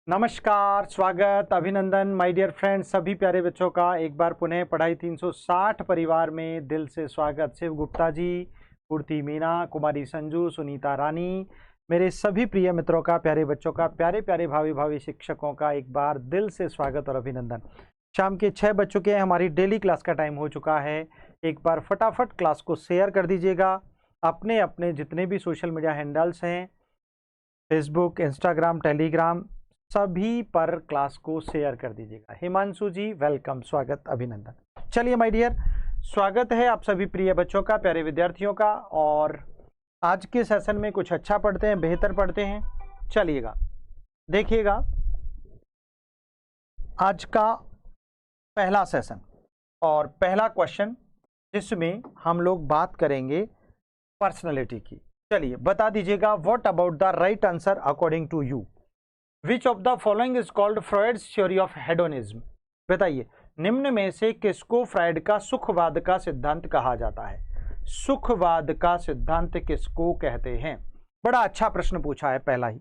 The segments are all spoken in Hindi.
नमस्कार, स्वागत, अभिनंदन माय डियर फ्रेंड्स, सभी प्यारे बच्चों का एक बार पुनः पढ़ाई 360 परिवार में दिल से स्वागत। शिव गुप्ता जी, पूर्ति मीना, कुमारी संजू, सुनीता रानी, मेरे सभी प्रिय मित्रों का, प्यारे बच्चों का, प्यारे प्यारे भावी शिक्षकों का एक बार दिल से स्वागत और अभिनंदन। शाम के 6 बज चुके हैं, हमारी डेली क्लास का टाइम हो चुका है। एक बार फटाफट क्लास को शेयर कर दीजिएगा अपने अपने जितने भी सोशल मीडिया हैंडल्स हैं, फेसबुक, इंस्टाग्राम, टेलीग्राम, सभी पर क्लास को शेयर कर दीजिएगा। हिमांशु जी वेलकम, स्वागत, अभिनंदन। चलिए माय डियर, स्वागत है आप सभी प्रिय बच्चों का, प्यारे विद्यार्थियों का। और आज के सेशन में कुछ अच्छा पढ़ते हैं, बेहतर पढ़ते हैं। चलिएगा, देखिएगा आज का पहला सेशन और पहला क्वेश्चन जिसमें हम लोग बात करेंगे पर्सनैलिटी की। चलिए बता दीजिएगा, what about the right answer according to you? Which of the following is called Freud's theory of hedonism? बताइए, निम्न में से किसको फ्रायड का सुखवाद का सिद्धांत कहा जाता है? सुखवाद का सिद्धांत किसको कहते हैं? बड़ा अच्छा प्रश्न पूछा है पहला ही।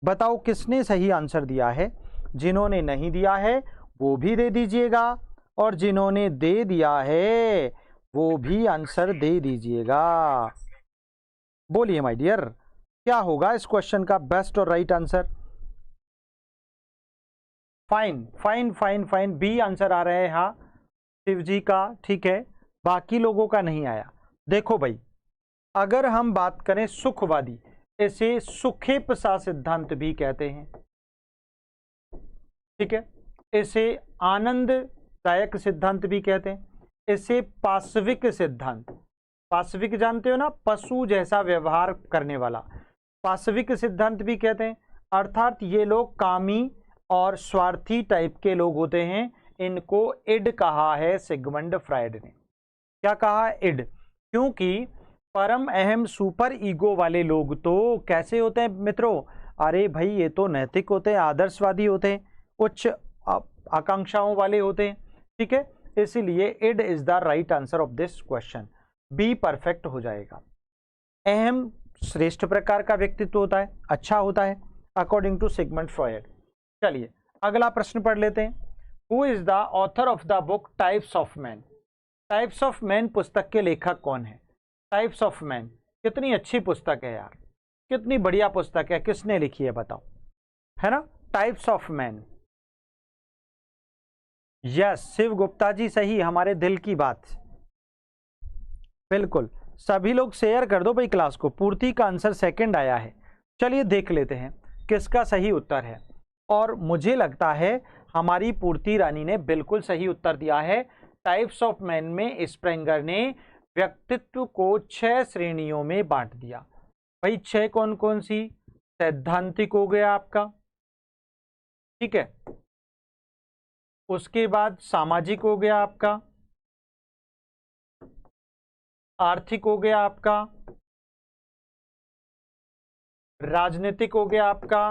बताओ किसने सही आंसर दिया है? जिन्होंने नहीं दिया है वो भी दे दीजिएगा, और जिन्होंने दे दिया है वो भी आंसर दे दीजिएगा। बोलिए माय डियर, क्या होगा इस क्वेश्चन का बेस्ट और right answer? Fine fine fine fine, B answer आ रहे हैं। हाँ, शिव जी का ठीक है, बाकी लोगों का नहीं आया। देखो भाई, अगर हम बात करें सुखवादी, इसे सुखेपसा सिद्धांत भी कहते हैं, ठीक है। इसे आनंददायक सिद्धांत भी कहते हैं, इसे पाशविक सिद्धांत, पाशविक जानते हो ना, पशु जैसा व्यवहार करने वाला, पाशविक सिद्धांत भी कहते हैं। अर्थात ये लोग कामी और स्वार्थी टाइप के लोग होते हैं। इनको इड कहा है सिगमंड फ्रायड ने। क्या कहा? इड। क्योंकि परम अहम सुपर ईगो वाले लोग तो कैसे होते हैं मित्रों? अरे भाई, ये तो नैतिक होते हैं, आदर्शवादी होते हैं, उच्च आकांक्षाओं वाले होते हैं, ठीक है। इसीलिए it is the right answer of this question. B perfect हो जाएगा। अहम श्रेष्ठ प्रकार का व्यक्तित्व होता है, अच्छा होता है, अकॉर्डिंग टू सिगमंड फ्रॉयड। चलिए अगला प्रश्न पढ़ लेते हैं। Who is the author of the book types of man? Types of man पुस्तक के लेखक कौन है? टाइप्स ऑफ मैन, कितनी अच्छी पुस्तक है यार, कितनी बढ़िया पुस्तक है, किसने लिखी है बताओ, है ना? Types of man. Yes, Shiv Gupta ji सही, हमारे दिल की बात, बिल्कुल। सभी लोग शेयर कर दो भाई क्लास को। पूर्ति का आंसर सेकंड आया है। चलिए देख लेते हैं किसका सही उत्तर है। और मुझे लगता है हमारी पूर्ति रानी ने बिल्कुल सही उत्तर दिया है। टाइप्स ऑफ मैन में स्प्रेंगर ने व्यक्तित्व को 6 श्रेणियों में बांट दिया। भाई 6 कौन कौन सी? सैद्धांतिक हो गया आपका, ठीक है, उसके बाद सामाजिक हो गया आपका, आर्थिक हो गया आपका, राजनीतिक हो गया आपका,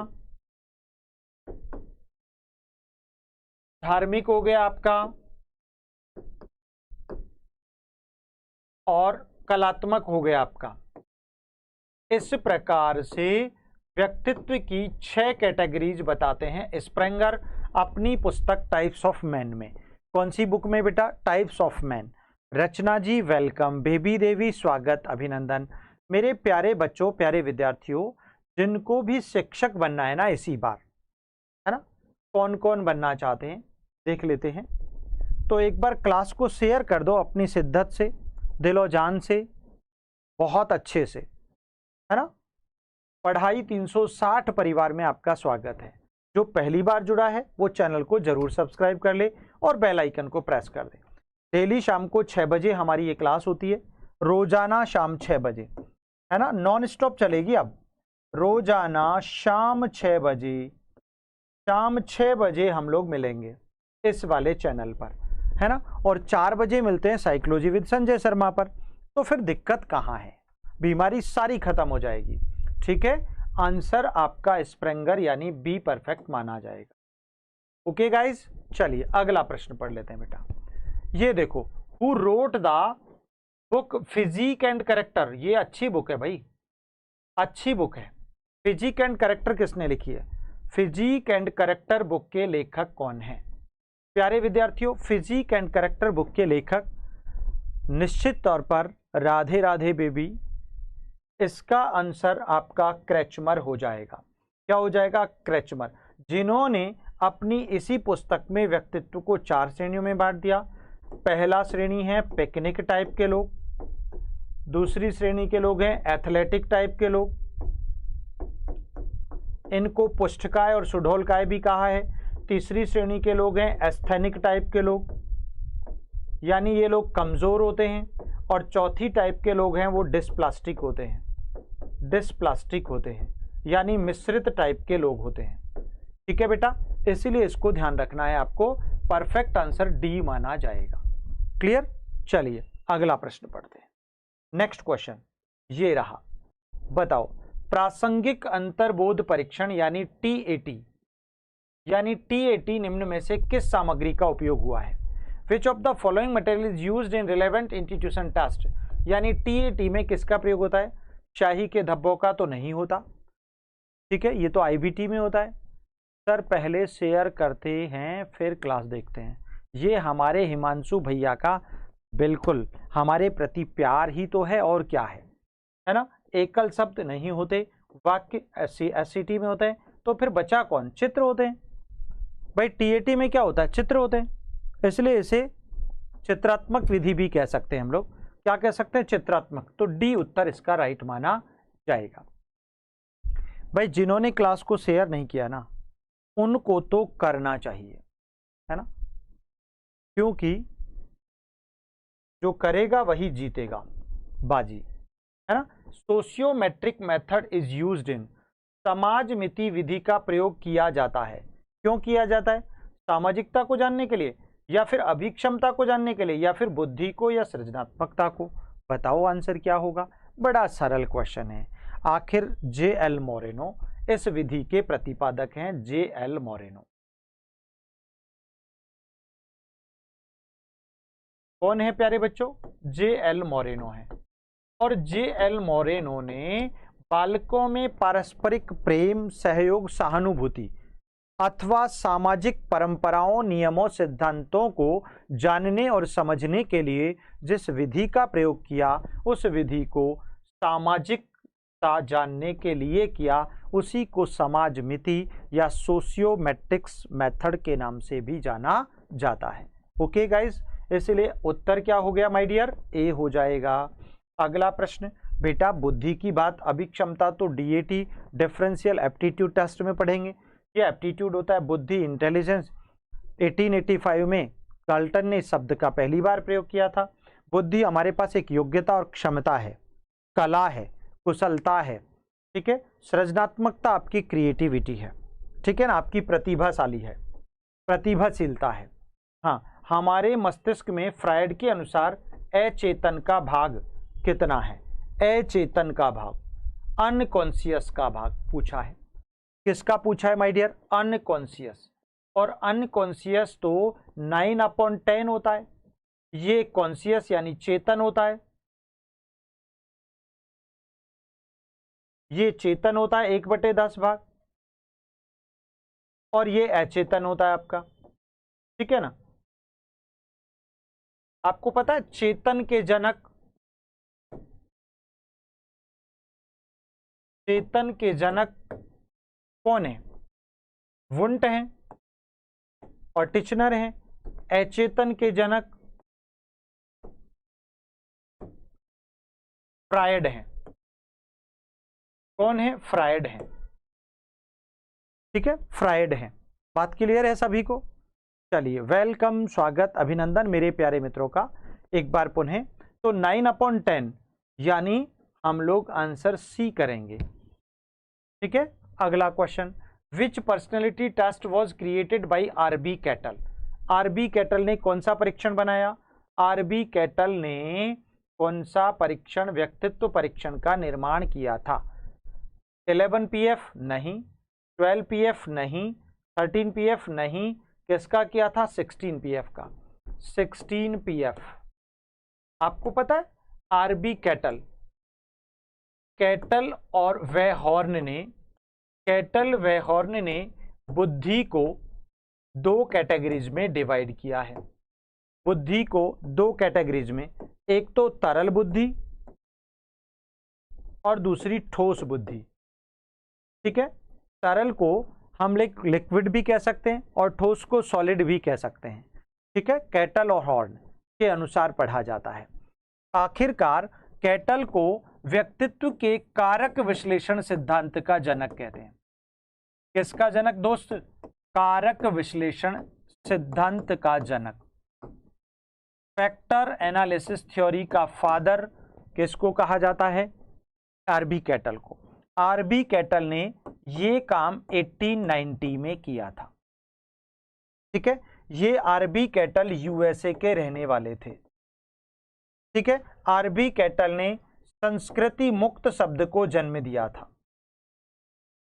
धार्मिक हो गया आपका, और कलात्मक हो गया आपका। इस प्रकार से व्यक्तित्व की 6 कैटेगरीज बताते हैं स्प्रेंगर अपनी पुस्तक टाइप्स ऑफ मैन में। कौन सी बुक में बेटा? Types of man. Rachna ji welcome, Baby Devi स्वागत, अभिनंदन। मेरे प्यारे बच्चों, प्यारे विद्यार्थियों, जिनको भी शिक्षक बनना है ना इसी बार, है ना, कौन कौन बनना चाहते हैं देख लेते हैं। तो एक बार क्लास को शेयर कर दो अपनी शिद्दत से, दिलो जान से, बहुत अच्छे से, है ना। पढ़ाई 360 परिवार में आपका स्वागत है। जो पहली बार जुड़ा है वो चैनल को जरूर सब्सक्राइब कर ले और बेल आइकन को प्रेस कर दे। डेली शाम को 6 बजे हमारी ये क्लास होती है, रोजाना शाम 6 बजे, है ना, नॉन स्टॉप चलेगी अब। रोजाना शाम 6 बजे, शाम 6 बजे हम लोग मिलेंगे इस वाले चैनल पर, है ना। और 4 बजे मिलते हैं साइकोलॉजी विद संजय शर्मा पर। तो फिर दिक्कत कहाँ है? बीमारी सारी खत्म हो जाएगी, ठीक है। आंसर आपका स्प्रेंगर यानी बी परफेक्ट माना जाएगा। ओके गाइस, चलिए अगला प्रश्न पढ़ लेते हैं बेटा। ये देखो, who wrote the book physique and character. ये अच्छी बुक है भाई, अच्छी बुक है। फिजिक एंड कैरेक्टर किसने लिखी है? फिजिक एंड करैक्टर बुक के लेखक कौन हैं? प्यारे विद्यार्थियों, फिजिक एंड करैक्टर बुक के लेखक निश्चित तौर पर राधे राधे बेबी, इसका आंसर आपका क्रैचमर हो जाएगा। क्या हो जाएगा? क्रैचमर, जिन्होंने अपनी इसी पुस्तक में व्यक्तित्व को 4 श्रेणियों में बांट दिया। पहला श्रेणी है पिकनिक टाइप के लोग, दूसरी श्रेणी के लोग हैं एथलेटिक टाइप के लोग, इनको पुष्टकाय और सुडोलकाय भी कहा है। तीसरी श्रेणी के लोग हैं एस्थेनिक टाइप के लोग, यानी ये लोग कमजोर होते हैं। और चौथी टाइप के लोग हैं वो डिस्प्लास्टिक होते हैं, डिस्प्लास्टिक होते हैं यानी मिश्रित टाइप के लोग होते हैं। ठीक है बेटा, इसीलिए इसको ध्यान रखना है आपको। परफेक्ट आंसर डी माना जाएगा। क्लियर? चलिए अगला प्रश्न पढ़ते हैं। नेक्स्ट क्वेश्चन ये रहा, बताओ प्रासंगिक अंतर्बोध परीक्षण यानी टीएटी निम्न में से किस सामग्री का उपयोग हुआ है? Which of the following material is used in relevant institution test? यानी टीएटी में किसका प्रयोग होता है? शाही के धब्बों का तो नहीं होता, ठीक है, ये तो आईबीटी में होता है। सर पहले शेयर करते हैं फिर क्लास देखते हैं, ये हमारे हिमांशु भैया का बिल्कुल हमारे प्रति प्यार ही तो है और क्या है ना। एकल शब्द नहीं होते, वाक्य एससीटी में होते हैं, तो फिर बचा कौन? चित्र होते हैं भाई। टीएटी में क्या होता है? चित्र होते हैं, इसलिए इसे चित्रात्मक विधि भी कह सकते हैं हम लोग। क्या कह सकते हैं? चित्रात्मक। तो डी उत्तर इसका राइट माना जाएगा। भाई जिन्होंने क्लास को शेयर नहीं किया ना, उनको तो करना चाहिए, है ना, क्योंकि जो करेगा वही जीतेगा बाजी, है ना। Sociometric method is used in, समाज मिति विधि का प्रयोग किया जाता है। क्यों किया जाता है? सामाजिकता को जानने के लिए, या फिर अभिक्षमता को जानने के लिए, या फिर बुद्धि को, या सृजनात्मकता को? बताओ आंसर क्या होगा। बड़ा सरल क्वेश्चन है। आखिर जे.एल. मोरेनो इस विधि के प्रतिपादक हैं। जे.एल. मोरेनो कौन है प्यारे बच्चों? जे.एल. मोरेनो है। और जे.एल. मोरेनो ने बालकों में पारस्परिक प्रेम, सहयोग, सहानुभूति अथवा सामाजिक परंपराओं, नियमों, सिद्धांतों को जानने और समझने के लिए जिस विधि का प्रयोग किया, उस विधि को सामाजिकता जानने के लिए किया, उसी को समाज मिति या सोशियोमेट्रिक्स मेथड के नाम से भी जाना जाता है। ओके गाइस, इसलिए उत्तर क्या हो गया माय डियर? ए हो जाएगा। अगला प्रश्न बेटा, बुद्धि की बात, अभिक्षमता तो डीएटी डिफरेंशियल एप्टीट्यूड टेस्ट में पढ़ेंगे। ये एप्टीट्यूड होता है बुद्धि, इंटेलिजेंस। 1885 में कार्ल्टन ने इस शब्द का पहली बार प्रयोग किया था। बुद्धि हमारे पास एक योग्यता और क्षमता है, कला है, कुशलता है, ठीक है। सृजनात्मकता आपकी क्रिएटिविटी है, ठीक है ना, आपकी प्रतिभाशाली है, प्रतिभाशीलता है। हाँ, हमारे मस्तिष्क में फ्रायड के अनुसार अचेतन का भाग कितना है? अचेतन का भाग, अनकॉन्शियस का भाग पूछा है। किसका पूछा है माय डियर? अनकॉन्शियस। और अनकॉन्शियस तो 9/10 होता है, ये कॉन्शियस यानी चेतन होता है, ये चेतन होता है 1/10 भाग, और ये अचेतन होता है आपका, ठीक है ना। आपको पता है चेतन के जनक, चेतन के जनक कौन है? वुंट हैं और टिचनर हैं। अचेतन के जनक फ्रायड हैं। कौन है? फ्रायड हैं, ठीक है, फ्रायड हैं। बात क्लियर है सभी को? चलिए, वेलकम, स्वागत, अभिनंदन मेरे प्यारे मित्रों का एक बार पुनः। तो 9/10 यानी हम लोग आंसर सी करेंगे, ठीक है। अगला question, which personality test was created by R B. Cattell? R B. Cattell ने कौन सा परीक्षण बनाया? आर.बी. कैटल ने कौन सा परीक्षण, व्यक्तित्व परीक्षण का निर्माण किया था? 11 पीएफ नहीं, 12 पीएफ नहीं, 13 पीएफ नहीं, किसका किया था? 16 पीएफ का। 16 पीएफ। आपको पता है आर.बी. कैटल और वेहॉर्न ने, कैटल वेहॉर्न ने बुद्धि को दो कैटेगरीज में डिवाइड किया है। बुद्धि को दो कैटेगरीज में, एक तो तरल बुद्धि और दूसरी ठोस बुद्धि। ठीक है, तरल को हम लिक्विड भी कह सकते हैं और ठोस को सॉलिड भी कह सकते हैं। ठीक है, कैटल और हॉर्न के अनुसार पढ़ा जाता है। आखिरकार कैटल को व्यक्तित्व के कारक विश्लेषण सिद्धांत का जनक कहते हैं। किसका जनक दोस्त? कारक विश्लेषण सिद्धांत का जनक। फैक्टर एनालिसिस थ्योरी का फादर किसको कहा जाता है? आरबी कैटल को। आरबी कैटल ने ये काम 1890 में किया था। ठीक है, ये आरबी कैटल यूएसए के रहने वाले थे। ठीक है, आरबी कैटल ने संस्कृति मुक्त शब्द को जन्म दिया था।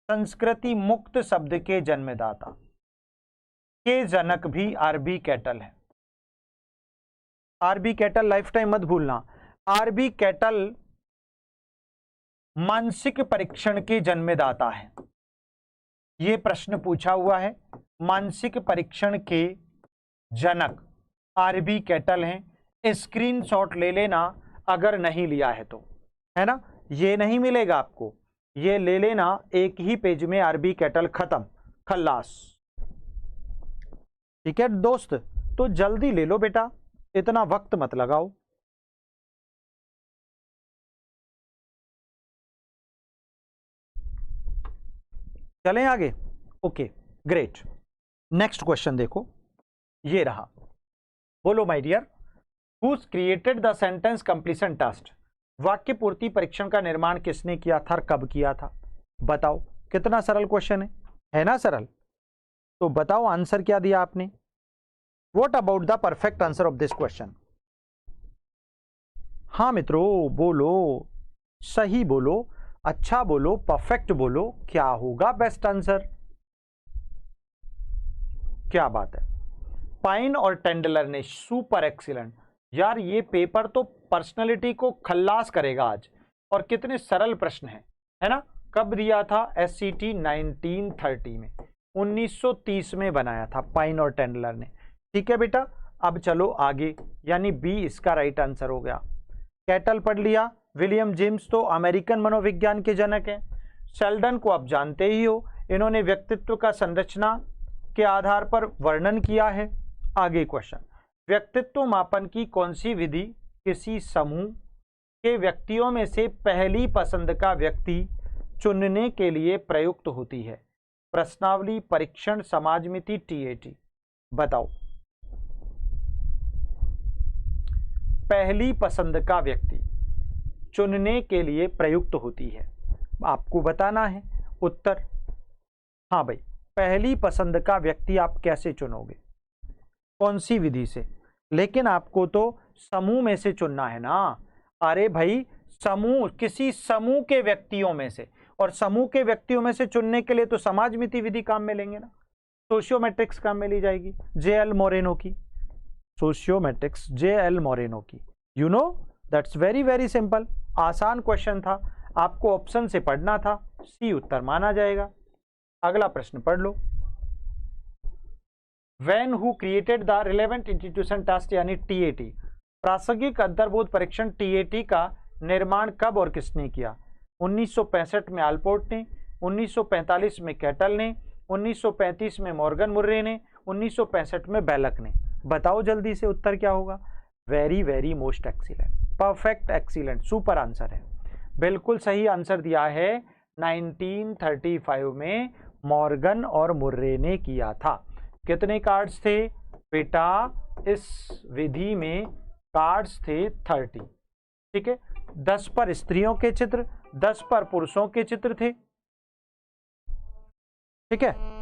संस्कृति मुक्त शब्द के जन्मदाता के जनक भी आरबी कैटल है। आरबी कैटल लाइफ टाइम मत भूलना। आरबी कैटल मानसिक परीक्षण के जन्मदाता है। यह प्रश्न पूछा हुआ है। मानसिक परीक्षण के जनक आरबी कैटल हैं। स्क्रीनशॉट ले लेना अगर नहीं लिया है तो, है ना। ये नहीं मिलेगा आपको, ये ले लेना, एक ही पेज में आरबी कैटल खत्म, खल्लास। ठीक है दोस्त, तो जल्दी ले लो बेटा, इतना वक्त मत लगाओ। चलें आगे। Okay great. नेक्स्ट क्वेश्चन देखो, ये रहा। बोलो my dear, whose created the sentence completion test? वाक्य पूर्ति परीक्षण का निर्माण किसने किया था और कब किया था? बताओ। कितना सरल क्वेश्चन है ना सरल? तो बताओ आंसर क्या दिया आपने। What about the perfect answer of this question? हाँ मित्रों बोलो, सही बोलो, अच्छा बोलो, परफेक्ट बोलो, क्या होगा बेस्ट आंसर? क्या बात है, पाइन और टेंडलर ने सुपर एक्सीलेंट। यार ये पेपर तो पर्सनालिटी को खल्लास करेगा आज। और कितने सरल प्रश्न हैं, है ना। कब दिया था? एससीटी 1930 में, 1930 में बनाया था पाइन और टेंडलर ने। ठीक है बेटा, अब चलो आगे, यानी बी इसका राइट आंसर हो गया। कैटल पढ़ लिया। विलियम जेम्स तो अमेरिकन मनोविज्ञान के जनक हैं। शेल्डन को आप जानते ही हो, इन्होंने व्यक्तित्व का संरचना के आधार पर वर्णन किया है। आगे क्वेश्चन, व्यक्तित्व मापन की कौन सी विधि किसी समूह के व्यक्तियों में से पहली पसंद का व्यक्ति चुनने के लिए प्रयुक्त होती है? प्रश्नावली, परीक्षण, समाजमिति, टीएटी। बताओ। पहली पसंद का व्यक्ति चुनने के लिए प्रयुक्त होती है, आपको बताना है उत्तर। हाँ भाई, पहली पसंद का व्यक्ति आप कैसे चुनोगे, कौन सी विधि से? लेकिन आपको तो समूह में से चुनना है ना। अरे भाई समूह, किसी समूह के व्यक्तियों में से, और समूह के व्यक्तियों में से चुनने के लिए तो समाजमिति विधि काम में लेंगे ना। सोशियोमेट्रिक्स काम में ली जाएगी, जेएल मोरेनो की। सोशियोमेट्रिक्स जेएल मोरेनो की, you know that's very very simple. आसान क्वेश्चन था, आपको ऑप्शन से पढ़ना था, सी उत्तर माना जाएगा। अगला प्रश्न पढ़ लो। When who created the relevant institution test यानी TAT? प्रासंगिक अंतर्बोध परीक्षण TAT का निर्माण कब और किसने किया? 1965 में आलपोर्ट ने, 1945 में कैटल ने, 1935 में मॉर्गन मुर्रे ने, 1965 में बेलक ने। बताओ जल्दी से उत्तर क्या होगा। Very very most excellent, perfect excellent, super answer है। बिल्कुल सही आंसर दिया है, 1935 में मॉर्गन और मुर्रे ने किया था। कितने कार्ड्स थे बेटा इस विधि में? कार्ड्स थे 30। ठीक है, 10 पर स्त्रियों के चित्र, 10 पर पुरुषों के चित्र थे। ठीक है।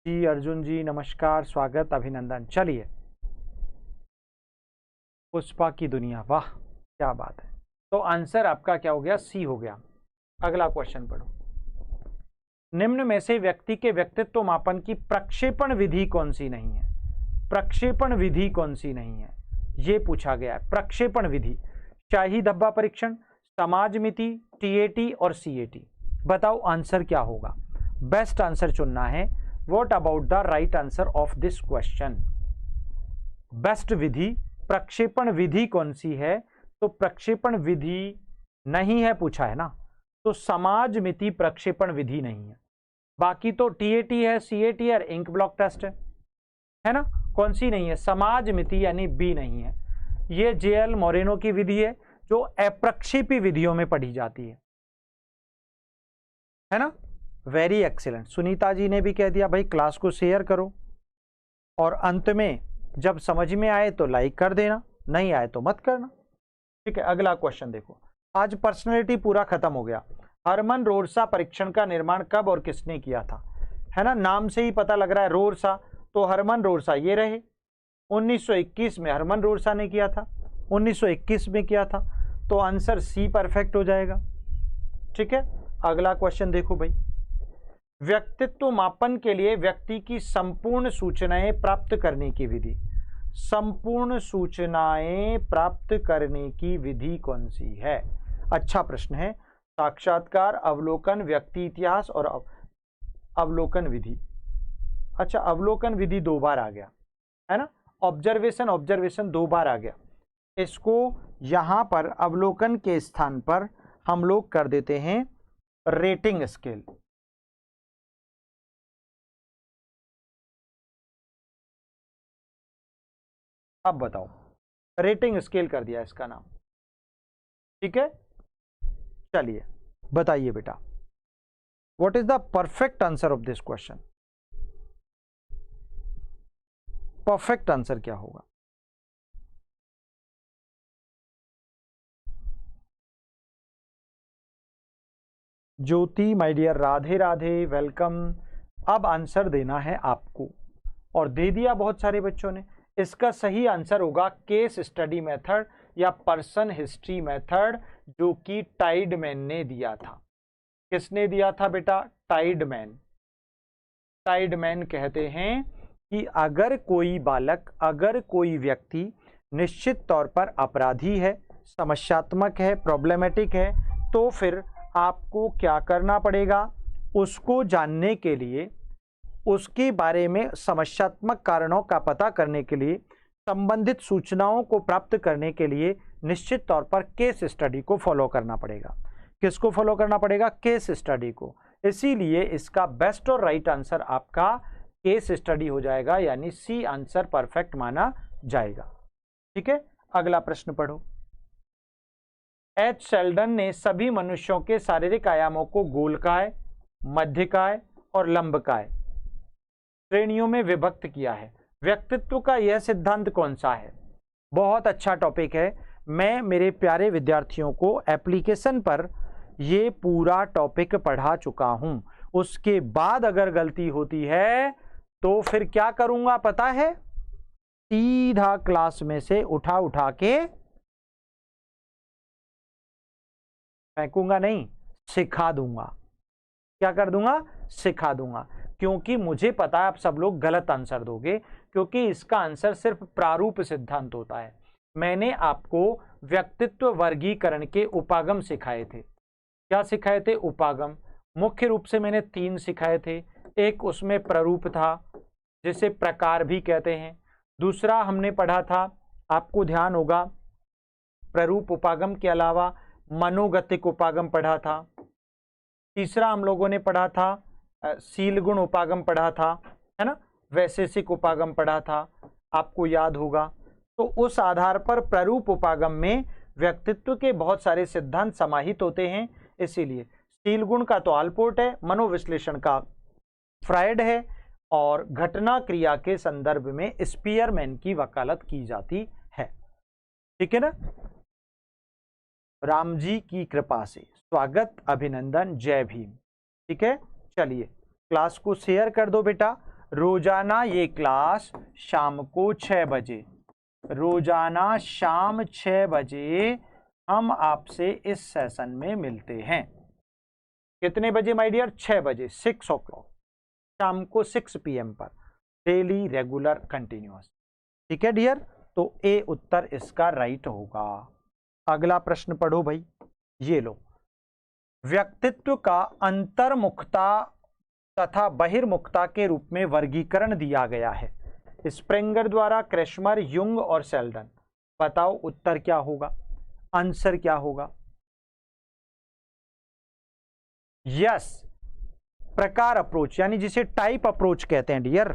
जी अर्जुन जी नमस्कार, स्वागत, अभिनंदन। चलिए, पुष्पा की दुनिया, वाह क्या बात है। तो आंसर आपका क्या हो गया? सी हो गया। अगला क्वेश्चन पढ़ो। निम्न में से व्यक्ति के व्यक्तित्व मापन की प्रक्षेपण विधि कौन सी नहीं है? प्रक्षेपण विधि कौन सी नहीं है, यह पूछा गया है। प्रक्षेपण विधि, शाही धब्बा परीक्षण, समाज मिति, टीएटी और सीएटी। बताओ आंसर क्या होगा? बेस्ट आंसर चुनना है। What about the right answer of this question? Best विधि, प्रक्षेपण विधि कौन सी है? तो प्रक्षेपण विधि नहीं है पूछा है ना, तो समाज मिति प्रक्षेपण विधि नहीं है। बाकी तो टीएटी है, सीएटी है, इंक ब्लॉक टेस्ट है ना। कौन सी नहीं है? समाज मिति यानी बी नहीं है। ये जेएल मोरेनो की विधि है जो अप्रक्षेपी विधियों में पढ़ी जाती है ना। Very excellent. सुनीता जी ने भी कह दिया भाई क्लास को शेयर करो, और अंत में जब समझ में आए तो लाइक कर देना, नहीं आए तो मत करना। ठीक है, अगला क्वेश्चन देखो। आज पर्सनैलिटी पूरा खत्म हो गया। हरमन रोरसा परीक्षण का निर्माण कब और किसने किया था? है ना, नाम से ही पता लग रहा है रोरसा, तो हरमन रोरसा ये रहे। 1921 में हरमन रोरसा ने किया था, 1921 में किया था, तो आंसर सी परफेक्ट हो जाएगा। ठीक है, अगला क्वेश्चन देखो भाई। व्यक्तित्व मापन के लिए व्यक्ति की संपूर्ण सूचनाएं प्राप्त करने की विधि, संपूर्ण सूचनाएं प्राप्त करने की विधि कौन सी है? अच्छा प्रश्न है। साक्षात्कार, अवलोकन, व्यक्ति इतिहास और अवलोकन विधि। अच्छा, अवलोकन विधि दो बार आ गया है ना। ऑब्जर्वेशन, ऑब्जर्वेशन दो बार आ गया। इसको यहां पर अवलोकन के स्थान पर हम लोग कर देते हैं रेटिंग स्केल। अब बताओ, रेटिंग स्केल कर दिया इसका नाम। ठीक है, चलिए बताइए बेटा, what is the perfect answer of this question? Perfect answer क्या होगा? Jyoti my dear, Radhe Radhe, welcome. अब आंसर देना है आपको, और दे दिया बहुत सारे बच्चों ने। इसका सही आंसर होगा केस स्टडी मेथड या पर्सन हिस्ट्री मेथड, जो कि टाइडमैन ने दिया था। किसने दिया था बेटा? टाइडमैन। टाइडमैन कहते हैं कि अगर कोई बालक, अगर कोई व्यक्ति निश्चित तौर पर अपराधी है, समस्यात्मक है, प्रॉब्लमेटिक है, तो फिर आपको क्या करना पड़ेगा? उसको जानने के लिए, उसके बारे में समस्यात्मक कारणों का पता करने के लिए, संबंधित सूचनाओं को प्राप्त करने के लिए निश्चित तौर पर केस स्टडी को फॉलो करना पड़ेगा। किसको फॉलो करना पड़ेगा? केस स्टडी को। इसीलिए इसका बेस्ट और राइट आंसर आपका केस स्टडी हो जाएगा, यानी सी आंसर परफेक्ट माना जाएगा। ठीक है, अगला प्रश्न पढ़ो। एच शेल्डन ने सभी मनुष्यों के शारीरिक आयामों को गोलकाय, मध्यकाय और लंबकाय श्रेणियों में विभक्त किया है। व्यक्तित्व का यह सिद्धांत कौन सा है? बहुत अच्छा टॉपिक है। मैं मेरे प्यारे विद्यार्थियों को एप्लीकेशन पर ये पूरा टॉपिक पढ़ा चुका हूं। उसके बाद अगर गलती होती है तो फिर क्या करूंगा पता है? सीधा क्लास में से उठा उठा के फेंकूंगा नहीं, सिखा दूंगा। क्या कर दूंगा? सिखा दूंगा। क्योंकि मुझे पता है आप सब लोग गलत आंसर दोगे, क्योंकि इसका आंसर सिर्फ प्रारूप सिद्धांत होता है। मैंने आपको व्यक्तित्व वर्गीकरण के उपागम सिखाए थे। क्या सिखाए थे? उपागम। मुख्य रूप से मैंने 3 सिखाए थे। एक उसमें प्रारूप था, जिसे प्रकार भी कहते हैं। दूसरा हमने पढ़ा था, आपको ध्यान होगा, प्रारूप उपागम के अलावा मनोगतिक उपागम पढ़ा था। तीसरा हम लोगों ने पढ़ा था शील गुण उपागम पढ़ा था, है ना, वैशेषिक उपागम पढ़ा था, आपको याद होगा। तो उस आधार पर प्रारूप उपागम में व्यक्तित्व के बहुत सारे सिद्धांत समाहित होते हैं। इसीलिए शील गुण का तो आलपोर्ट है, मनोविश्लेषण का फ्रायड है, और घटना क्रिया के संदर्भ में स्पीयरमैन की वकालत की जाती है। ठीक है ना। राम जी की कृपा से स्वागत, अभिनंदन, जय भीम। ठीक है, चलिए क्लास को शेयर कर दो बेटा। रोजाना ये क्लास शाम को 6 बजे, रोजाना शाम 6 बजे हम आपसे इस सेशन में मिलते हैं। कितने बजे माय डियर? 6 बजे, 6 o'clock, शाम को 6 PM पर, डेली रेगुलर कंटिन्यूअस। ठीक है डियर, तो ए उत्तर इसका राइट होगा। अगला प्रश्न पढ़ो भाई, ये लो। व्यक्तित्व का अंतर्मुखता तथा बहिर्मुखता के रूप में वर्गीकरण दिया गया है स्प्रेंगर द्वारा, क्रेशमर, युंग और सेल्डन। बताओ उत्तर क्या होगा, आंसर क्या होगा? यस, प्रकार अप्रोच, यानी जिसे टाइप अप्रोच कहते हैं डियर,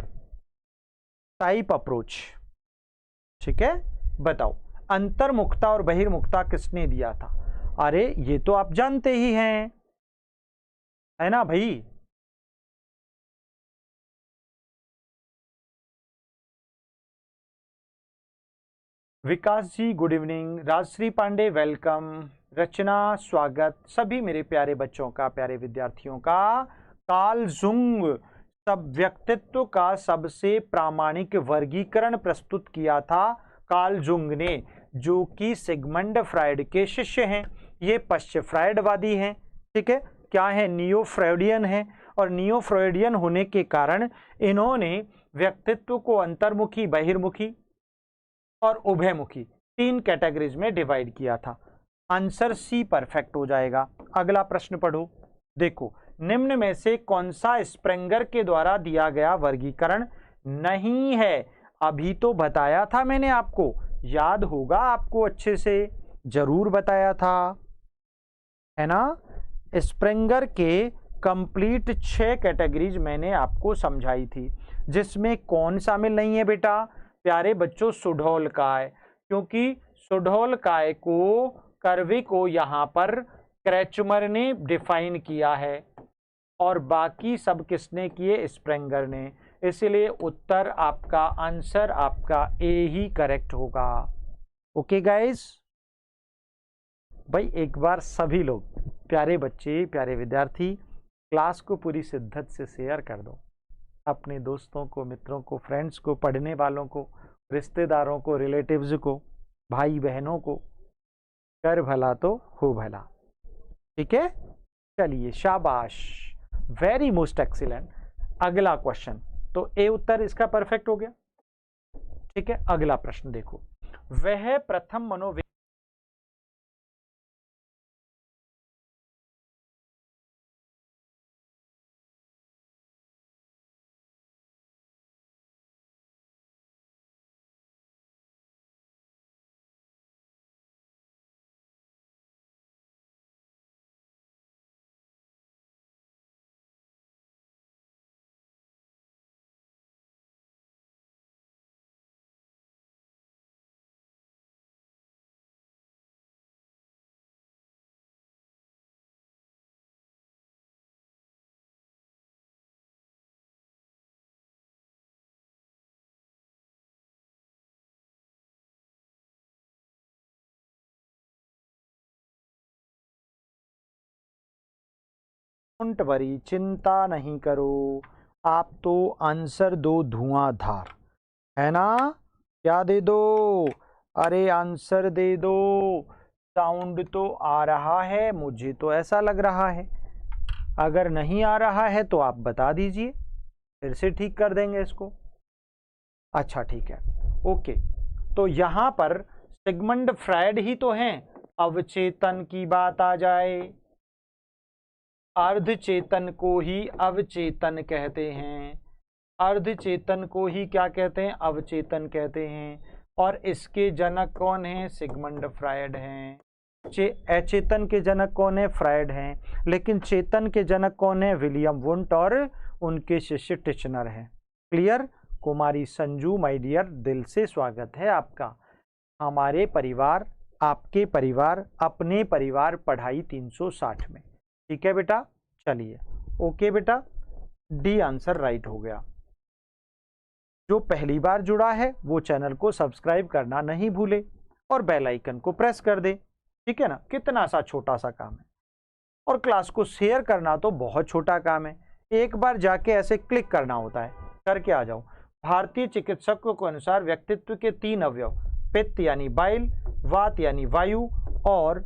टाइप अप्रोच। ठीक है, बताओ अंतर्मुखता और बहिर्मुखता किसने दिया था? अरे ये तो आप जानते ही हैं, है ना भाई? Vikas ji good evening, Rajshree Pandey welcome, Rachna स्वागत, सभी मेरे प्यारे बच्चों का, प्यारे विद्यार्थियों का। कार्ल जुंग सब व्यक्तित्व का सबसे प्रामाणिक वर्गीकरण प्रस्तुत किया था कार्ल जुंग ने, जो कि सिगमंड फ्रायड के शिष्य हैं। ये पश्चिम फ्रायडवादी हैं। ठीक है, क्या है? नियो फ्रायडियन है, और नियो फ्रायडियन होने के कारण इन्होंने व्यक्तित्व को अंतर्मुखी, बहिर्मुखी और उभयमुखी 3 कैटेगरीज में डिवाइड किया था। आंसर सी परफेक्ट हो जाएगा। अगला प्रश्न पढ़ो, देखो, निम्न में से कौन सा स्प्रेंगर के द्वारा दिया गया वर्गीकरण नहीं है? अभी तो बताया था मैंने आपको, याद होगा आपको, अच्छे से जरूर बताया था, है ना? स्प्रेंगर के कंप्लीट 6 कैटेगरीज मैंने आपको समझाई थी, जिसमें कौन शामिल नहीं है बेटा? प्यारे बच्चों, सुडोल काय, क्योंकि सुडोल काय को, कर्वे को यहां पर क्रेचमर ने डिफाइन किया है और बाकी सब किसने किए? स्प्रेंगर ने। इसलिए उत्तर आपका, आंसर आपका ए ही करेक्ट होगा। ओके गाइस, भाई एक बार सभी लोग, प्यारे बच्चे, प्यारे विद्यार्थी, क्लास को पूरी शिद्दत से शेयर कर दो अपने दोस्तों को, मित्रों को, फ्रेंड्स को, पढ़ने वालों को, रिश्तेदारों को, रिलेटिव्स को, भाई बहनों को। कर भला तो हो भला। ठीक है, चलिए शाबाश, वेरी मोस्ट एक्सीलेंट। अगला क्वेश्चन, तो ए उत्तर इसका परफेक्ट हो गया। ठीक है, अगला प्रश्न देखो, वह प्रथम मनोविज्ञान डोंट वरी, चिंता नहीं करो, आप तो आंसर दो धुआंधार, है ना? क्या दे दो? अरे आंसर दे दो। साउंड तो आ रहा है, मुझे तो ऐसा लग रहा है। अगर नहीं आ रहा है तो आप बता दीजिए, फिर से ठीक कर देंगे इसको। अच्छा ठीक है, ओके। तो यहां पर सिगमंड फ्रायड ही तो हैं। अवचेतन की बात आ जाए, अर्धचेतन को ही अवचेतन कहते हैं, अर्धचेतन को ही क्या कहते हैं? अवचेतन कहते हैं। और इसके जनक कौन हैं? सिगमंड फ्रायड हैं। अचेतन के जनक कौन है? फ्रायड हैं। लेकिन चेतन के जनक कौन है? विलियम वुंट और उनके शिष्य टिचनर हैं। Clear? Kumari Sanju my dear, दिल से स्वागत है आपका हमारे परिवार, आपके परिवार, अपने परिवार पढ़ाई 360 में। ठीक है बेटा, चलिए ओके बेटा, डी आंसर राइट हो गया। जो पहली बार जुड़ा है वो चैनल को सब्सक्राइब करना नहीं भूले और बेल आइकन को प्रेस कर दे। ठीक है ना? कितना सा छोटा सा काम है। और क्लास को शेयर करना तो बहुत छोटा काम है, एक बार जाके ऐसे क्लिक करना होता है, करके आ जाओ। भारतीय चिकित्सकों के अनुसार व्यक्तित्व के 3 अवयव, पित्त यानी बाइल, वात यानी वायु और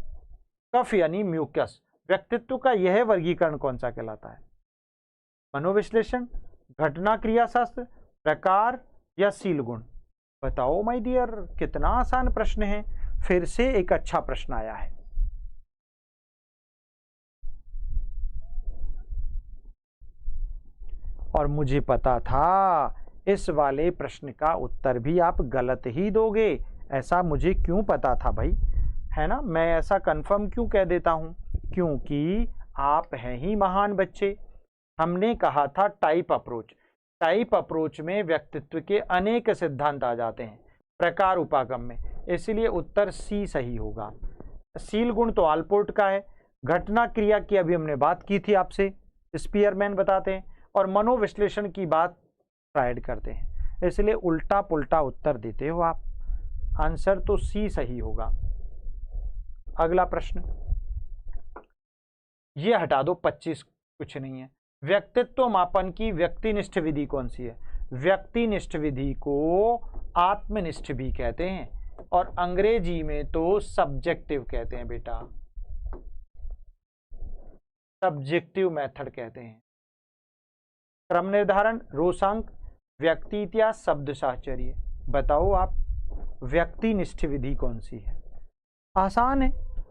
कफ यानी म्यूकस, व्यक्तित्व का यह वर्गीकरण कौन सा कहलाता है? मनोविश्लेषण, घटना क्रिया शास्त्र, प्रकार या शील गुण? बताओ माय डियर, कितना आसान प्रश्न है। फिर से एक अच्छा प्रश्न आया है। और मुझे पता था इस वाले प्रश्न का उत्तर भी आप गलत ही दोगे, ऐसा मुझे क्यों पता था भाई, है ना। मैं ऐसा कंफर्म क्यों कह देता हूं? क्योंकि आप हैं ही महान बच्चे। हमने कहा था टाइप अप्रोच, टाइप अप्रोच में व्यक्तित्व के अनेक सिद्धांत आ जाते हैं प्रकार उपागम में, इसलिए उत्तर सी सही होगा। शील गुण तो आलपोर्ट का है, घटना क्रिया की अभी हमने बात की थी आपसे, स्पीयरमैन बताते हैं, और मनोविश्लेषण की बात फ्राइड करते हैं, इसलिए उल्टा पुल्टा उत्तर देते हो आप। आंसर तो सी सही होगा। अगला प्रश्न, ये हटा दो, 25 कुछ नहीं है। व्यक्तित्व मापन की व्यक्तिनिष्ठ विधि कौन सी है? व्यक्तिनिष्ठ विधि को आत्मनिष्ठ भी कहते हैं और अंग्रेजी में तो सब्जेक्टिव कहते हैं बेटा, सब्जेक्टिव मेथड कहते हैं। क्रम निर्धारण, रोसांक, व्यक्ति इतिहास, शब्द साहचर्य। बताओ आप, व्यक्तिनिष्ठ विधि कौन सी है? आसान है,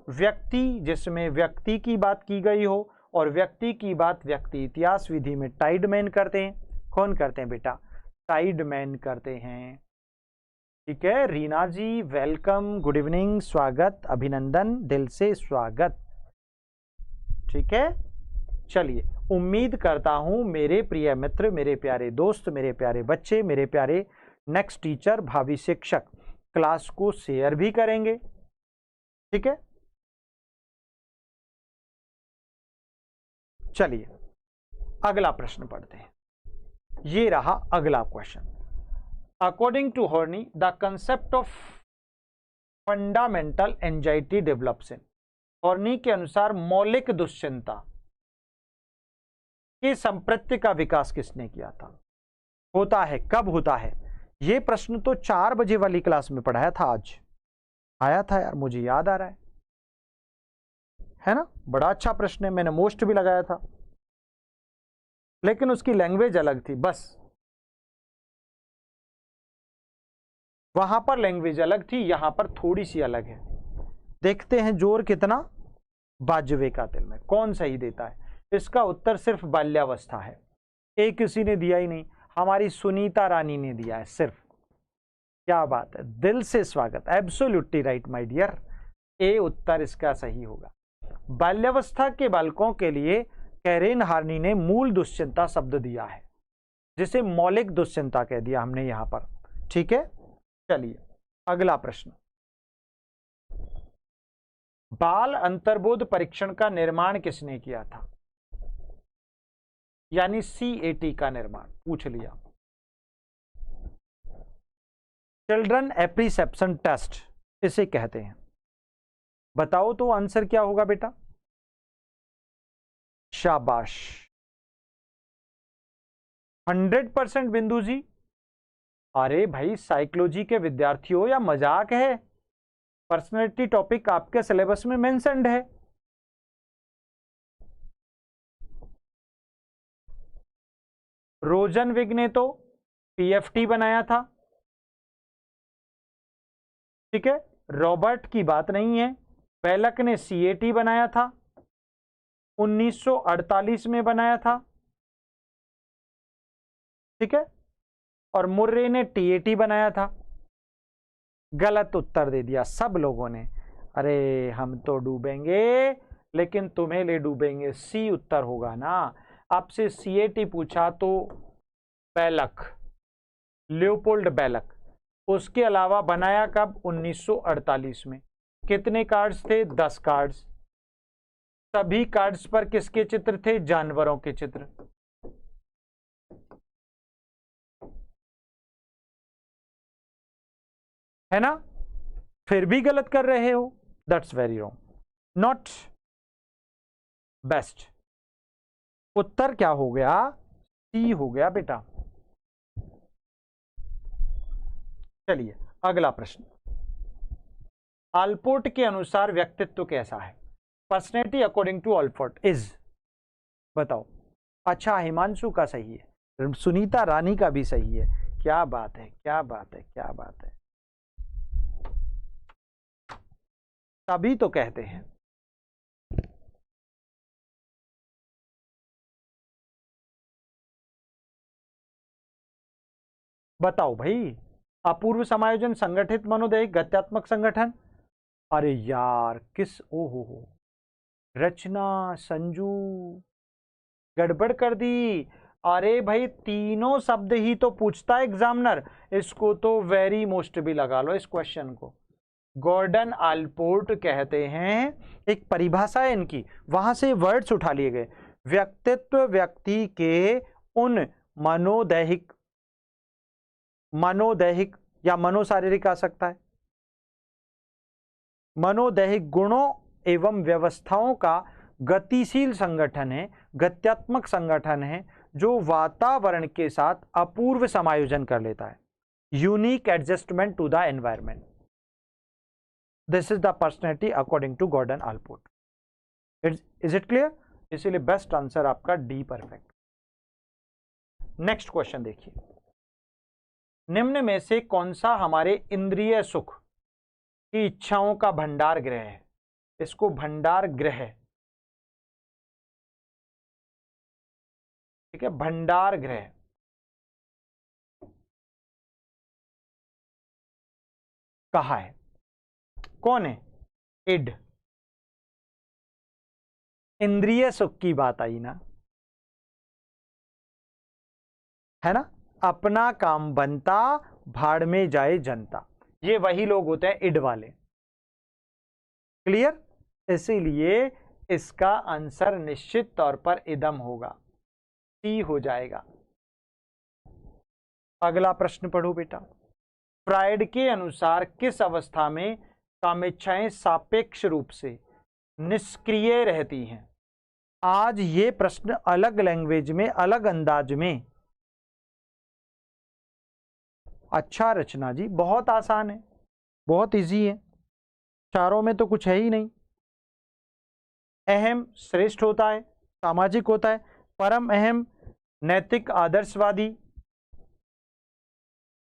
व्यक्ति जिसमें व्यक्ति की बात की गई हो और व्यक्ति की बात व्यक्ति इतिहास विधि में टाइडमैन करते हैं। कौन करते हैं बेटा? टाइडमैन करते हैं। ठीक है रीना जी, वेलकम, गुड इवनिंग, स्वागत, अभिनंदन, दिल से स्वागत। ठीक है, चलिए, उम्मीद करता हूं मेरे प्रिय मित्र, मेरे प्यारे दोस्त, मेरे प्यारे बच्चे, मेरे प्यारे नेक्स्ट टीचर, भावी शिक्षक क्लास को शेयर भी करेंगे। ठीक है, चलिए अगला प्रश्न पढ़ते हैं। ये रहा अगला question. According to Horney, the concept of fundamental anxiety develops in. Horney के अनुसार मौलिक दुश्चिंता के संप्रत्य का विकास किसने किया था? होता है, कब होता है? ये प्रश्न तो 4 बजे वाली क्लास में पढ़ाया था, आज आया था यार, मुझे याद आ रहा है ना। बड़ा अच्छा प्रश्न है, मैंने मोस्ट भी लगाया था, लेकिन उसकी लैंग्वेज अलग थी। बस वहां पर लैंग्वेज अलग थी, यहां पर थोड़ी सी अलग है। देखते हैं जोर कितना बाजवे का तिल में, कौन सही देता है। इसका उत्तर सिर्फ बाल्यावस्था है। एक किसी ने दिया ही नहीं, हमारी सुनीता रानी ने दिया है सिर्फ। क्या बात है, दिल से स्वागत, एब्सोल्युटली राइट माय डियर। ए उत्तर इसका सही होगा। बाल्यावस्था के बालकों के लिए कैरेन हार्नी ने मूल दुश्चिंता शब्द दिया है, जिसे मौलिक दुश्चिंता कह दिया हमने यहां पर। ठीक है, चलिए अगला प्रश्न। बाल अंतर्बोध परीक्षण का निर्माण किसने किया था? यानी CAT का निर्माण पूछ लिया। चिल्ड्रन एप्रीसेप्शन टेस्ट इसे कहते हैं। बताओ तो आंसर क्या होगा बेटा? शाबाश, 100% बिंदु जी। अरे भाई, साइकोलॉजी के विद्यार्थियों, या मजाक है? पर्सनैलिटी टॉपिक आपके सिलेबस में मेंशन्ड है। रोजनविग ने तो PFT बनाया था। ठीक है, रॉबर्ट की बात नहीं है। बेलक ने CAT बनाया था, 1948 में बनाया था। ठीक है, और मुर्रे ने TAT बनाया था। गलत उत्तर दे दिया सब लोगों ने। अरे हम तो डूबेंगे, लेकिन तुम्हें ले डूबेंगे। सी उत्तर होगा ना। आपसे CAT पूछा तो बेलक, लियोपोल्ड बेलक। उसके अलावा बनाया कब? 1948 में। कितने कार्ड्स थे? 10 कार्ड्स। सभी कार्ड्स पर किसके चित्र थे? जानवरों के चित्र। है ना? फिर भी गलत कर रहे हो, that's very wrong, not best. उत्तर क्या हो गया? सी हो गया बेटा। चलिए अगला प्रश्न, आलपोर्ट के अनुसार व्यक्तित्व कैसा है? Personality according to Allport is, बताओ। अच्छा, हिमांशु का सही है, सुनीता रानी का भी सही है। क्या बात है, क्या बात है, क्या बात है, तभी तो कहते हैं। बताओ भाई, अपूर्व समायोजन, संगठित मनोदैहिक, गत्यात्मक संगठन। अरे यार किस, ओहो हो, रचना, संजू, गड़बड़ कर दी। अरे भाई तीनों शब्द ही तो पूछता है एग्जामिनर, इसको तो वेरी मोस्ट भी लगा लो इस क्वेश्चन को। गॉर्डन आलपोर्ट कहते हैं, एक परिभाषा है इनकी, वहां से वर्ड्स उठा लिए गए। व्यक्तित्व व्यक्ति के उन मनोदैहिक या मनोशारीरिक आ सकता है, मनोदैहिक गुणों एवं व्यवस्थाओं का गतिशील संगठन है, गत्यात्मक संगठन है, जो वातावरण के साथ अपूर्व समायोजन कर लेता है, unique adjustment to the environment. This is the personality according to Gordon Allport. Is it clear? इसीलिए बेस्ट आंसर आपका डी परफेक्ट। नेक्स्ट क्वेश्चन देखिए, निम्न में से कौन सा हमारे इंद्रिय सुख की इच्छाओं का भंडार गृह है? इसको भंडार गृह, ठीक है, भंडार गृह। कहा है, कौन है? इड। इंद्रिय सुख की बात आई ना, है ना, अपना काम बनता भाड़ में जाए जनता, ये वही लोग होते हैं इड वाले। क्लियर? इसीलिए इसका आंसर निश्चित तौर पर इदम होगा, सी हो जाएगा। अगला प्रश्न पढ़ो बेटा, फ्रायड के अनुसार किस अवस्था में कामेच्छाएं सापेक्ष रूप से निष्क्रिय रहती हैं? आज ये प्रश्न अलग लैंग्वेज में, अलग अंदाज में। अच्छा रचना जी, बहुत आसान है, बहुत इजी है, चारों में तो कुछ है ही नहीं। अहम श्रेष्ठ होता है, सामाजिक होता है, परम अहम नैतिक आदर्शवादी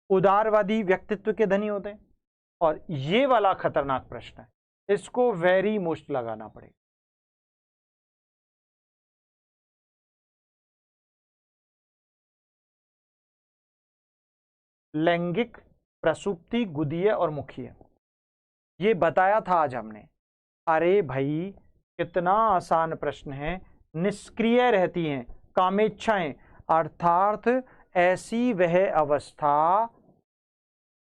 उदारवादी व्यक्तित्व के धनी होते हैं। और ये वाला खतरनाक प्रश्न है, इसको वेरी मोस्ट लगाना पड़ेगा। लैंगिक, प्रसुप्ति, गुदीय और मुखीय, ये बताया था आज हमने। अरे भाई कितना आसान प्रश्न है। निष्क्रिय रहती हैं कामेच्छाएं, अर्थात ऐसी वह अवस्था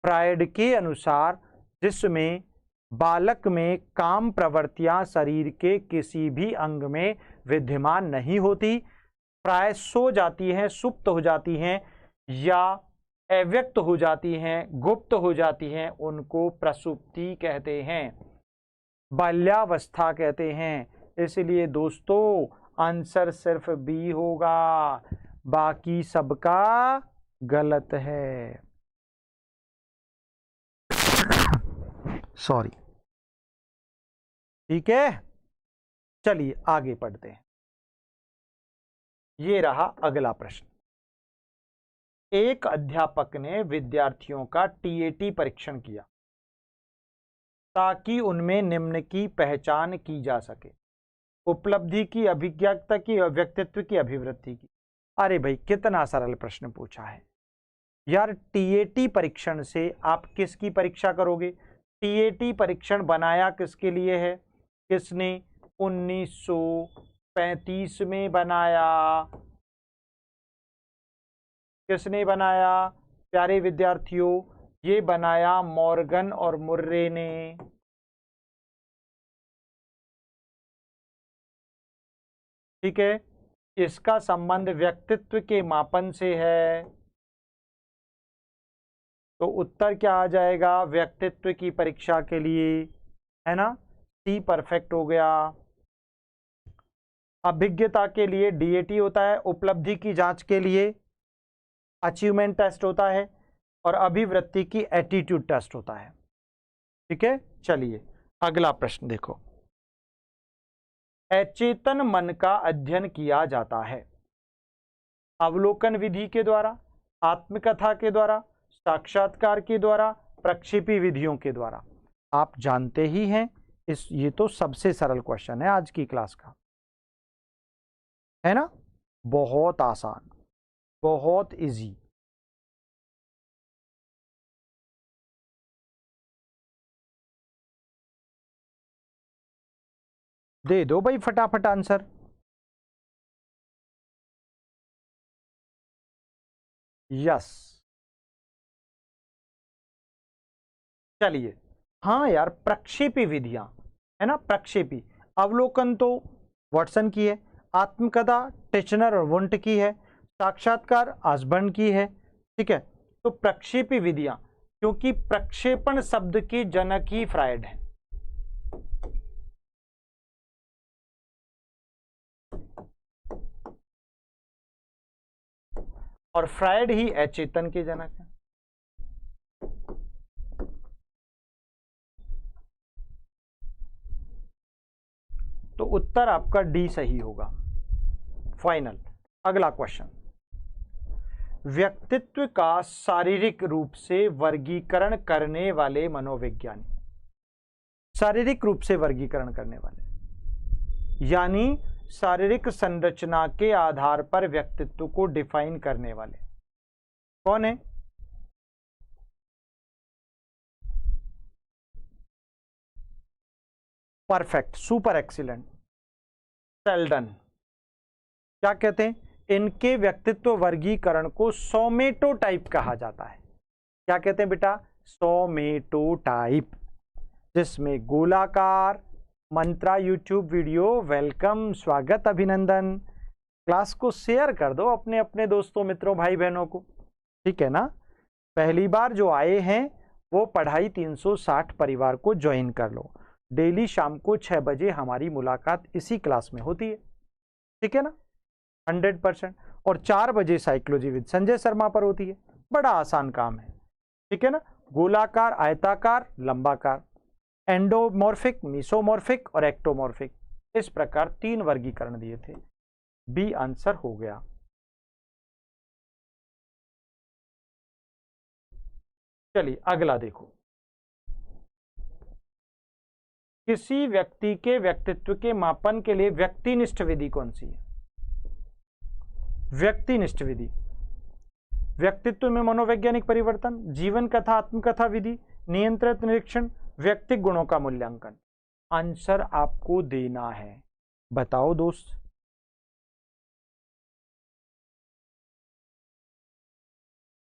फ्रायड के अनुसार जिसमें बालक में काम प्रवृत्तियां शरीर के किसी भी अंग में विद्यमान नहीं होती, प्राय सो जाती हैं, सुप्त हो जाती हैं या अव्यक्त हो जाती हैं, गुप्त हो जाती हैं, उनको प्रसुप्ति कहते हैं, बाल्यावस्था कहते हैं। इसलिए दोस्तों आंसर सिर्फ बी होगा, बाकी सबका गलत है। सॉरी, ठीक है, चलिए आगे पढ़ते हैं। ये रहा अगला प्रश्न, एक अध्यापक ने विद्यार्थियों का टीएटी परीक्षण किया ताकि उनमें निम्न की पहचान की जा सके, उपलब्धि की, अभिज्ञता की और व्यक्तित्व की अभिवृद्धि की। अरे भाई कितना सरल प्रश्न पूछा है यार। टीएटी परीक्षण से आप किसकी परीक्षा करोगे? टीएटी परीक्षण बनाया किसके लिए है? किसने? 1935 में बनाया। किसने बनाया प्यारे विद्यार्थियों? ये बनाया मॉर्गन और मुर्रे ने। ठीक है, इसका संबंध व्यक्तित्व के मापन से है, तो उत्तर क्या आ जाएगा? व्यक्तित्व की परीक्षा के लिए, है ना, सी परफेक्ट हो गया। अभिज्ञता के लिए डीएटी होता है, उपलब्धि की जांच के लिए अचीवमेंट टेस्ट होता है, और अभिवृत्ति की एटीट्यूड टेस्ट होता है। ठीक है, चलिए अगला प्रश्न देखो। अचेतन मन का अध्ययन किया जाता है अवलोकन विधि के द्वारा, आत्मकथा के द्वारा, साक्षात्कार के द्वारा, प्रक्षेपी विधियों के द्वारा। आप जानते ही हैं ये तो सबसे सरल क्वेश्चन है आज की क्लास का, है ना, बहुत आसान, बहुत इजी। दे दो भाई फटाफट आंसर। यस, चलिए, हाँ यार, प्रक्षेपी विधियां, है ना, प्रक्षेपी। अवलोकन तो वाटसन की है, आत्मकथा टिचनर और वुंट की है, साक्षात्कार ऑसबर्न की है। ठीक है, तो प्रक्षेपी विधियां, क्योंकि प्रक्षेपण शब्द के जनक ही फ्रायड है। और फ्रायड ही अचेतन के जनक है। तो उत्तर आपका डी सही होगा, फाइनल। अगला क्वेश्चन, व्यक्तित्व का शारीरिक रूप से वर्गीकरण करने वाले मनोविज्ञानी। शारीरिक रूप से वर्गीकरण करने वाले यानी शारीरिक संरचना के आधार पर व्यक्तित्व को डिफाइन करने वाले कौन है? Perfect, super excellent, Seldon. क्या कहते हैं? इनके व्यक्तित्व वर्गीकरण को सोमेटोटाइप कहा जाता है। क्या कहते हैं बेटा? सोमेटोटाइप, जिसमें गोलाकार। मंत्रा यूट्यूब वीडियो, वेलकम, स्वागत, अभिनंदन। क्लास को शेयर कर दो अपने अपने दोस्तों, मित्रों, भाई बहनों को, ठीक है ना। पहली बार जो आए हैं वो पढ़ाई 360 परिवार को ज्वाइन कर लो। डेली शाम को 6 बजे हमारी मुलाकात इसी क्लास में होती है, ठीक है ना, 100%। और 4 बजे साइकोलॉजी विद संजय शर्मा पर होती है। बड़ा आसान काम है, ठीक है ना। गोलाकार, आयताकार, लंबाकार, एंडोमॉर्फिक, मीसोमॉर्फिक और एक्टोमॉर्फिक, इस प्रकार 3 वर्गीकरण दिए थे। बी आंसर हो गया। चलिए अगला देखो, किसी व्यक्ति के व्यक्तित्व के मापन के लिए व्यक्तिनिष्ठ विधि कौन सी है? व्यक्तिनिष्ठ विधि, व्यक्तित्व में मनोवैज्ञानिक परिवर्तन, जीवन कथा, आत्मकथा विधि, नियंत्रित निरीक्षण, व्यक्तिक गुणों का मूल्यांकन। आंसर आपको देना है, बताओ दोस्त।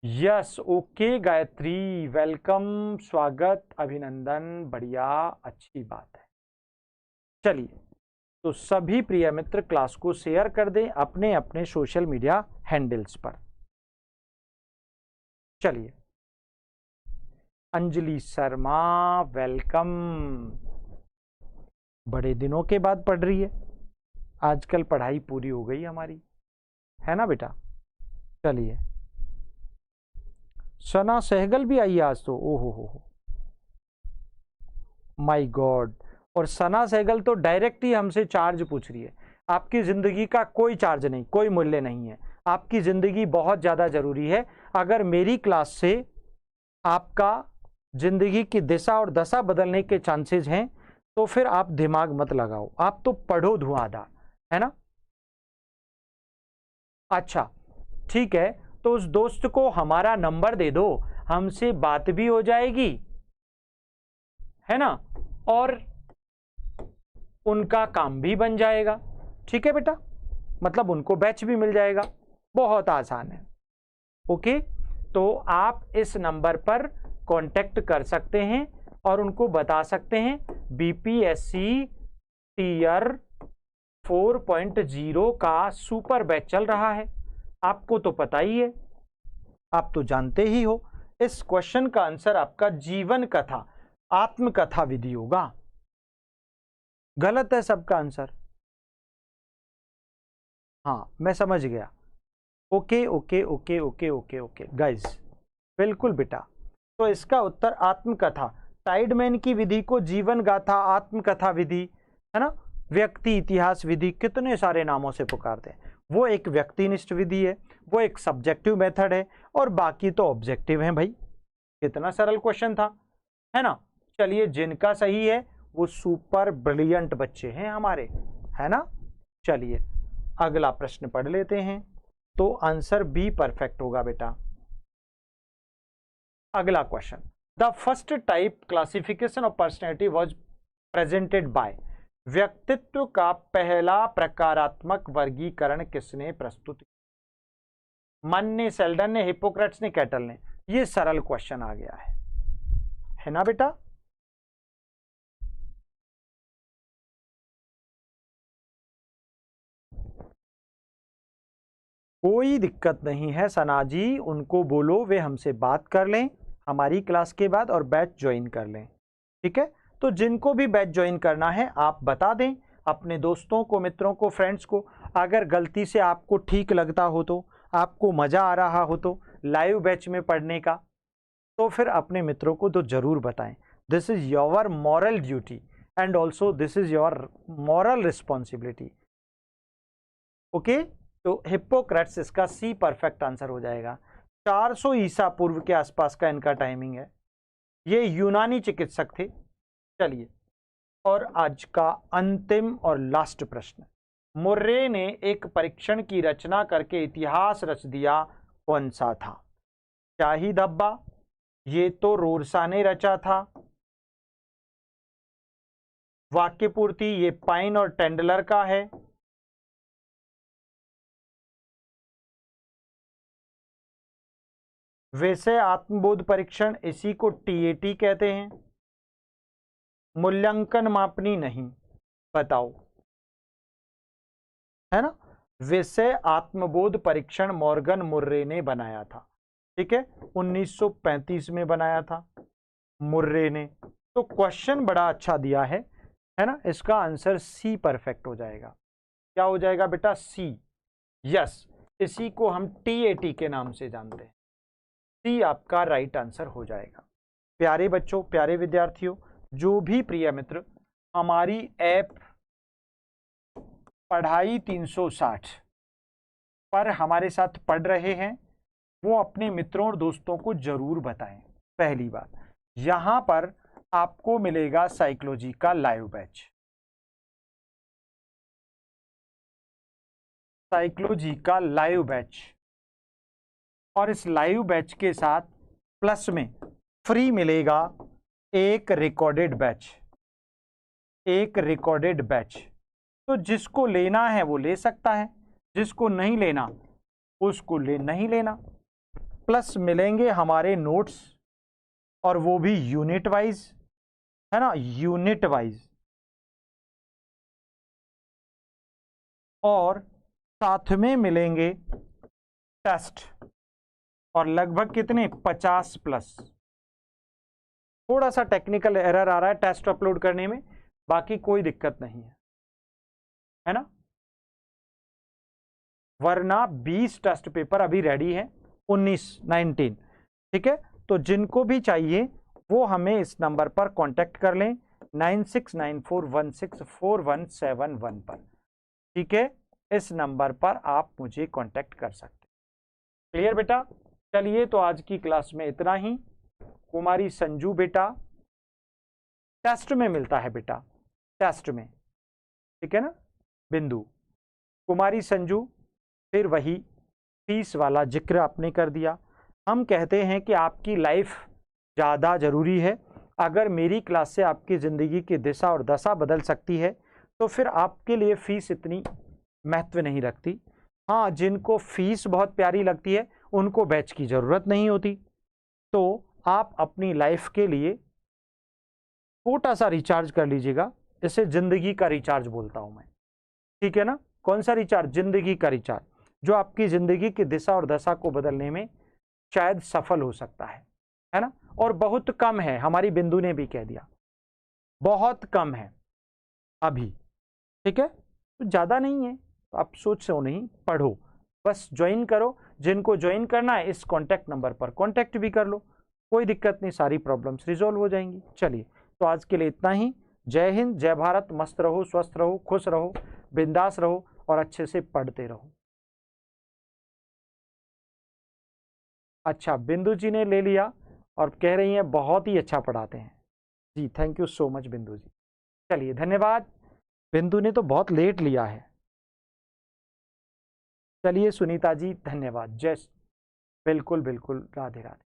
यस, ओके गायत्री, वेलकम, स्वागत, अभिनंदन, बढ़िया, अच्छी बात है। चलिए, तो सभी प्रिय मित्र क्लास को शेयर कर दें अपने अपने सोशल मीडिया हैंडल्स पर। चलिए, अंजलि शर्मा, वेलकम, बड़े दिनों के बाद पढ़ रही है। आजकल पढ़ाई पूरी हो गई हमारी, है ना बेटा। चलिए, सना सहगल भी आई आज तो, ओहो हो माय गॉड। और सना सहगल तो डायरेक्ट ही हमसे चार्ज पूछ रही है। आपकी जिंदगी का कोई चार्ज नहीं, कोई मूल्य नहीं है। आपकी जिंदगी बहुत ज्यादा जरूरी है। अगर मेरी क्लास से आपका जिंदगी की दिशा और दशा बदलने के चांसेस हैं तो फिर आप दिमाग मत लगाओ, आप तो पढ़ो धुआंधार, है ना। अच्छा ठीक है, तो उस दोस्त को हमारा नंबर दे दो, हमसे बात भी हो जाएगी, है ना, और उनका काम भी बन जाएगा। ठीक है बेटा, मतलब उनको बैच भी मिल जाएगा। बहुत आसान है। ओके, तो आप इस नंबर पर कांटेक्ट कर सकते हैं और उनको बता सकते हैं बीपीएससी टीयर 4.0 का सुपर बैच चल रहा है। आपको तो पता ही है, आप तो जानते ही हो। इस क्वेश्चन का आंसर आपका जीवन कथा, आत्मकथा विधि होगा। गलत है सबका आंसर। हाँ मैं समझ गया। Okay okay okay okay okay okay guys, बिल्कुल बेटा। तो इसका उत्तर आत्मकथा, टाइडमैन की विधि को जीवन गाथा, आत्मकथा विधि, है ना, व्यक्ति इतिहास विधि, कितने सारे नामों से पुकारते हैं। वो एक व्यक्तिनिष्ठ विधि है, वो एक सब्जेक्टिव मेथड है, और बाकी तो ऑब्जेक्टिव है भाई। कितना सरल क्वेश्चन था, है ना। चलिए, जिनका सही है वो सुपर ब्रिलियंट बच्चे हैं हमारे, है ना। चलिए अगला प्रश्न पढ़ लेते हैं। तो आंसर बी परफेक्ट होगा बेटा। अगला question, the first type classification of personality was presented by, व्यक्तित्व का पहला प्रकारात्मक वर्गीकरण किसने प्रस्तुत किया? मन ने, सेल्डन ने, हिप्पोक्रेट्स ने, कैटल ने? ये सरल क्वेश्चन आ गया है ना बेटा। कोई दिक्कत नहीं है सना जी, उनको बोलो वे हमसे बात कर लें हमारी क्लास के बाद और बैच ज्वाइन कर लें, ठीक है। तो जिनको भी बैच ज्वाइन करना है आप बता दें अपने दोस्तों को, मित्रों को, फ्रेंड्स को। अगर गलती से आपको ठीक लगता हो, तो आपको मज़ा आ रहा हो तो लाइव बैच में पढ़ने का, तो फिर अपने मित्रों को तो ज़रूर बताएं। This is your moral duty and also this is your moral responsibility. Okay, तो हिप्पोक्रेट्स इसका सी परफेक्ट आंसर हो जाएगा। 400 ईसा पूर्व के आसपास का इनका टाइमिंग है। ये यूनानी चिकित्सक थे। चलिए, और आज का अंतिम और लास्ट प्रश्न, मुर्रे ने एक परीक्षण की रचना करके इतिहास रच दिया, कौन सा था? शाही धब्बा, ये तो रोरसा ने रचा था। वाक्य पूर्ति, ये पाइन और टेंडलर का है। वैसे आत्मबोध परीक्षण, इसी को टीएटी कहते हैं। मूल्यांकन मापनी नहीं, बताओ, है ना। वैसे आत्मबोध परीक्षण मॉर्गन मुर्रे ने बनाया था, ठीक है, 1935 में बनाया था मुर्रे ने। तो क्वेश्चन बड़ा अच्छा दिया है ना। इसका आंसर सी परफेक्ट हो जाएगा। क्या हो जाएगा बेटा? सी, यस। इसी को हम टीएटी के नाम से जानते हैं। सी आपका राइट आंसर हो जाएगा। प्यारे बच्चों, प्यारे विद्यार्थियों, जो भी प्रिय मित्र हमारी ऐप पढ़ाई 360 पर हमारे साथ पढ़ रहे हैं, वो अपने मित्रों और दोस्तों को जरूर बताएं। पहली बात, यहां पर आपको मिलेगा साइकोलॉजी का लाइव बैच, साइकोलॉजी का लाइव बैच, और इस लाइव बैच के साथ प्लस में फ्री मिलेगा एक रिकॉर्डेड बैच, एक रिकॉर्डेड बैच। तो जिसको लेना है वो ले सकता है, जिसको नहीं लेना उसको नहीं लेना। प्लस मिलेंगे हमारे नोट्स, और वो भी यूनिट वाइज, है ना, यूनिट वाइज। और साथ में मिलेंगे टेस्ट, और लगभग कितने? 50 प्लस। थोड़ा सा टेक्निकल एरर आ रहा है टेस्ट अपलोड करने में, बाकी कोई दिक्कत नहीं है ना। वरना 20 टेस्ट पेपर अभी रेडी है, 19 ठीक है। तो जिनको भी चाहिए वो हमें इस नंबर पर कांटेक्ट कर लें, 9694164171 पर, ठीक है। इस नंबर पर आप मुझे कांटेक्ट कर सकते हैं। क्लियर बेटा? चलिए, तो आज की क्लास में इतना ही। कुमारी संजू बेटा टेस्ट में मिलता है बेटा, टेस्ट में, ठीक है ना। बिंदु, कुमारी संजू, फिर वही फीस वाला जिक्र आपने कर दिया। हम कहते हैं कि आपकी लाइफ ज़्यादा ज़रूरी है। अगर मेरी क्लास से आपकी ज़िंदगी की दिशा और दशा बदल सकती है तो फिर आपके लिए फ़ीस इतनी महत्व नहीं रखती। हाँ, जिनको फ़ीस बहुत प्यारी लगती है उनको बैच की ज़रूरत नहीं होती। तो आप अपनी लाइफ के लिए छोटा सा रिचार्ज कर लीजिएगा, इसे ज़िंदगी का रिचार्ज बोलता हूँ मैं, ठीक है ना। कौन सा रिचार्ज? ज़िंदगी का रिचार्ज, जो आपकी ज़िंदगी की दिशा और दशा को बदलने में शायद सफल हो सकता है ना। और बहुत कम है, हमारी बिंदु ने भी कह दिया बहुत कम है अभी, ठीक है। तो ज़्यादा नहीं है, तो आप सोच सो नहीं, पढ़ो, बस ज्वाइन करो। जिनको ज्वाइन करना है इस कॉन्टैक्ट नंबर पर कॉन्टैक्ट भी कर लो, कोई दिक्कत नहीं, सारी प्रॉब्लम्स रिजॉल्व हो जाएंगी। चलिए, तो आज के लिए इतना ही। जय हिंद, जय भारत, मस्त रहो, स्वस्थ रहो, खुश रहो, बिंदास रहो और अच्छे से पढ़ते रहो। अच्छा, बिंदु जी ने ले लिया और कह रही हैं बहुत ही अच्छा पढ़ाते हैं जी, थैंक यू सो मच बिंदु जी। चलिए धन्यवाद, बिंदु ने तो बहुत लेट लिया है। चलिए सुनीता जी धन्यवाद, जय, बिल्कुल बिल्कुल, राधे राधे।